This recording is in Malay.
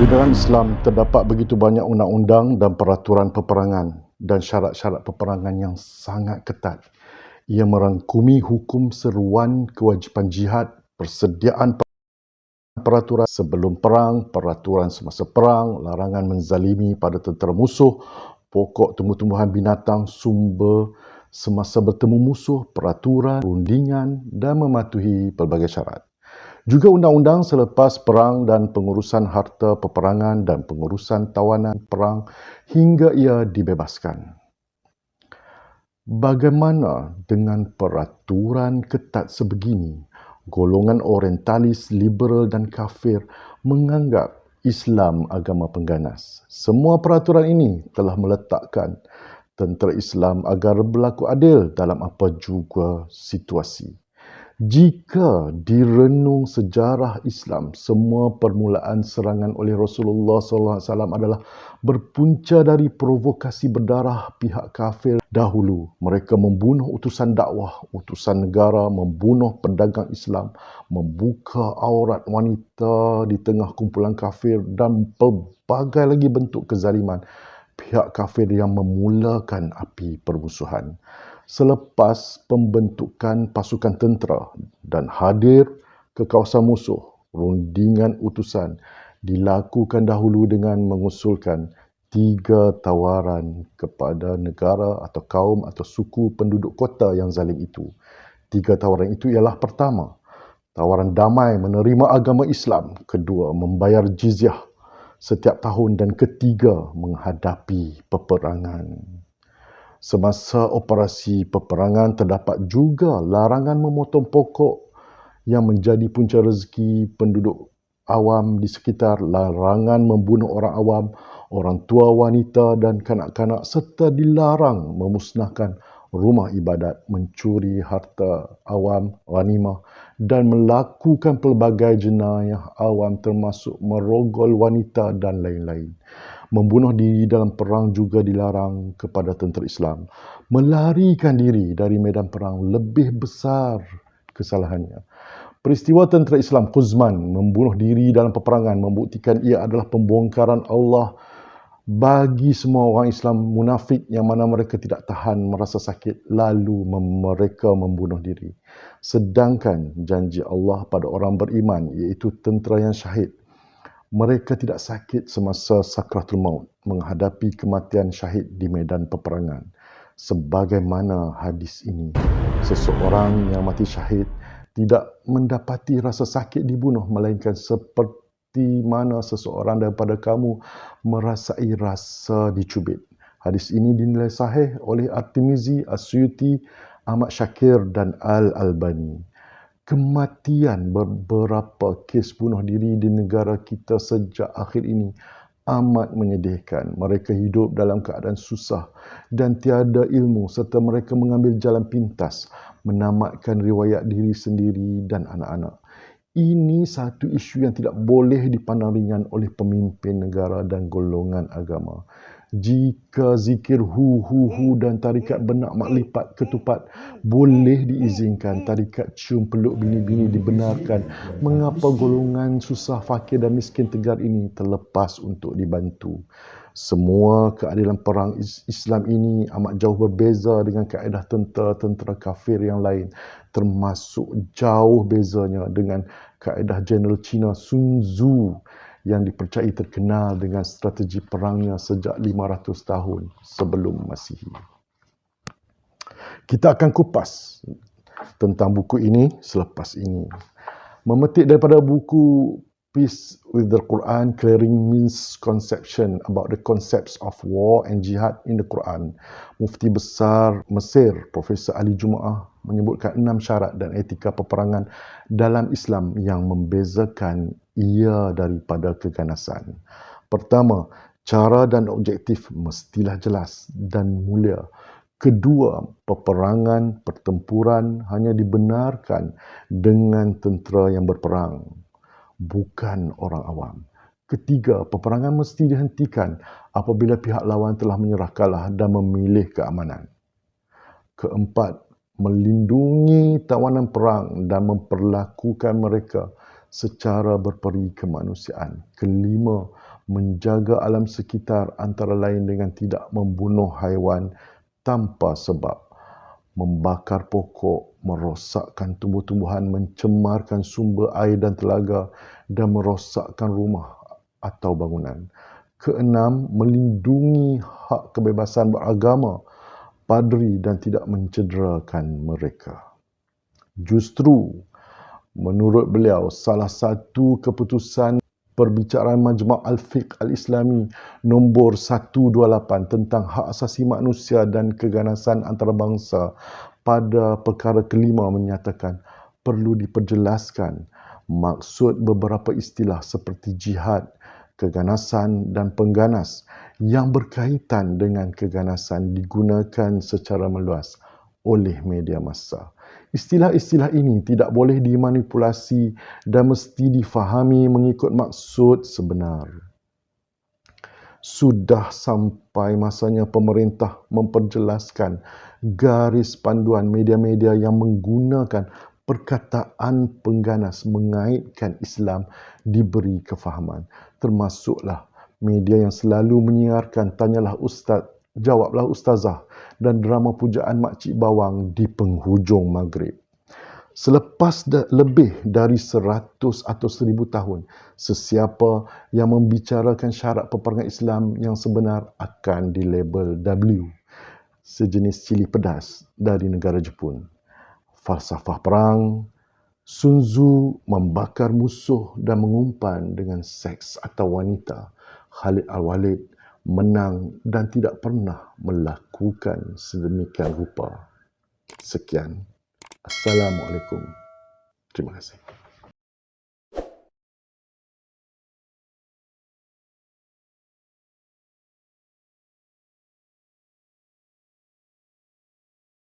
Di dalam Islam terdapat begitu banyak undang-undang dan peraturan peperangan dan syarat-syarat peperangan yang sangat ketat. Ia merangkumi hukum seruan kewajipan jihad, persediaan peraturan sebelum perang, peraturan semasa perang, larangan menzalimi pada tentera musuh, pokok tumbuh-tumbuhan binatang, sumber semasa bertemu musuh, peraturan, rundingan dan mematuhi pelbagai syarat. Juga undang-undang selepas perang dan pengurusan harta peperangan dan pengurusan tawanan perang hingga ia dibebaskan. Bagaimana dengan peraturan ketat sebegini? Golongan orientalis, liberal dan kafir menganggap Islam agama pengganas. Semua peraturan ini telah meletakkan tentera Islam agar berlaku adil dalam apa juga situasi. Jika direnung sejarah Islam, semua permulaan serangan oleh Rasulullah SAW adalah berpunca dari provokasi berdarah pihak kafir dahulu. Mereka membunuh utusan dakwah, utusan negara, membunuh pedagang Islam, membuka aurat wanita di tengah kumpulan kafir dan pelbagai lagi bentuk kezaliman pihak kafir yang memulakan api permusuhan. Selepas pembentukan pasukan tentera dan hadir ke kawasan musuh, rundingan utusan dilakukan dahulu dengan mengusulkan 3 tawaran kepada negara atau kaum atau suku penduduk kota yang zalim itu. 3 tawaran itu ialah: pertama, tawaran damai menerima agama Islam; kedua, membayar jizyah setiap tahun; dan ketiga, menghadapi peperangan. Semasa operasi peperangan terdapat juga larangan memotong pokok yang menjadi punca rezeki penduduk awam di sekitar, larangan membunuh orang awam, orang tua, wanita dan kanak-kanak, serta dilarang memusnahkan rumah ibadat, mencuri harta awam, ghanimah dan melakukan pelbagai jenayah awam termasuk merogol wanita dan lain-lain. Membunuh diri dalam perang juga dilarang kepada tentera Islam. Melarikan diri dari medan perang lebih besar kesalahannya. Peristiwa tentera Islam Quzman membunuh diri dalam peperangan membuktikan ia adalah pembongkaran Allah bagi semua orang Islam munafik yang mana mereka tidak tahan merasa sakit lalu mereka membunuh diri. Sedangkan janji Allah pada orang beriman iaitu tentera yang syahid, mereka tidak sakit semasa sakratul maut menghadapi kematian syahid di medan peperangan. Sebagaimana hadis ini, seseorang yang mati syahid tidak mendapati rasa sakit dibunuh, melainkan seperti mana seseorang daripada kamu merasai rasa dicubit. Hadis ini dinilai sahih oleh At-Tirmizi, As-Suyuti, Ahmad Syakir dan Al-Albani. Kematian beberapa kes bunuh diri di negara kita sejak akhir ini amat menyedihkan. Mereka hidup dalam keadaan susah dan tiada ilmu serta mereka mengambil jalan pintas, menamatkan riwayat diri sendiri dan anak-anak. Ini satu isu yang tidak boleh dipandang ringan oleh pemimpin negara dan golongan agama. Jika zikir hu dan tarikat benak mak lipat ketupat boleh diizinkan, tarikat cium peluk bini-bini dibenarkan, mengapa golongan susah, fakir dan miskin tegar ini terlepas untuk dibantu? Semua keadilan perang Islam ini amat jauh berbeza dengan kaedah tentera kafir yang lain, termasuk jauh bezanya dengan kaedah Jeneral Cina Sun Tzu yang dipercayai terkenal dengan strategi perangnya sejak 500 tahun sebelum Masihi. Kita akan kupas tentang buku ini selepas ini. Memetik daripada buku Peace with the Quran, Clearing Misconception about the Concepts of War and Jihad in the Quran, Mufti Besar Mesir, Profesor Ali Jumaah menyebutkan 6 syarat dan etika peperangan dalam Islam yang membezakan ia daripada keganasan. Pertama, cara dan objektif mestilah jelas dan mulia. Kedua, peperangan, pertempuran hanya dibenarkan dengan tentera yang berperang, bukan orang awam. Ketiga, peperangan mesti dihentikan apabila pihak lawan telah menyerah kalah dan memilih keamanan. Keempat, melindungi tawanan perang dan memperlakukan mereka secara berperi kemanusiaan. Kelima, menjaga alam sekitar antara lain dengan tidak membunuh haiwan tanpa sebab, membakar pokok, merosakkan tumbuh-tumbuhan, mencemarkan sumber air dan telaga dan merosakkan rumah atau bangunan. Keenam, melindungi hak kebebasan beragama padri dan tidak mencederakan mereka. Justru, menurut beliau, salah satu keputusan perbicaraan Majma' Al-Fiqh Al-Islami nombor 128 tentang hak asasi manusia dan keganasan antarabangsa pada perkara kelima menyatakan perlu diperjelaskan maksud beberapa istilah seperti jihad, keganasan dan pengganas yang berkaitan dengan keganasan digunakan secara meluas oleh media massa. Istilah-istilah ini tidak boleh dimanipulasi dan mesti difahami mengikut maksud sebenar. Sudah sampai masanya pemerintah memperjelaskan garis panduan media-media yang menggunakan perkataan pengganas mengaitkan Islam diberi kefahaman. Termasuklah media yang selalu menyiarkan Tanyalah Ustaz, Jawablah Ustazah dan drama pujaan Makcik Bawang di penghujung maghrib. Selepas lebih dari 100 atau 1000 tahun, sesiapa yang membicarakan syarat peperangan Islam yang sebenar akan dilabel W, sejenis cili pedas dari negara Jepun. Falsafah perang, Sun Tzu membakar musuh dan mengumpan dengan seks atau wanita. Khalid Al-Walid menang dan tidak pernah melakukan sedemikian rupa. Sekian. Assalamualaikum. Terima kasih.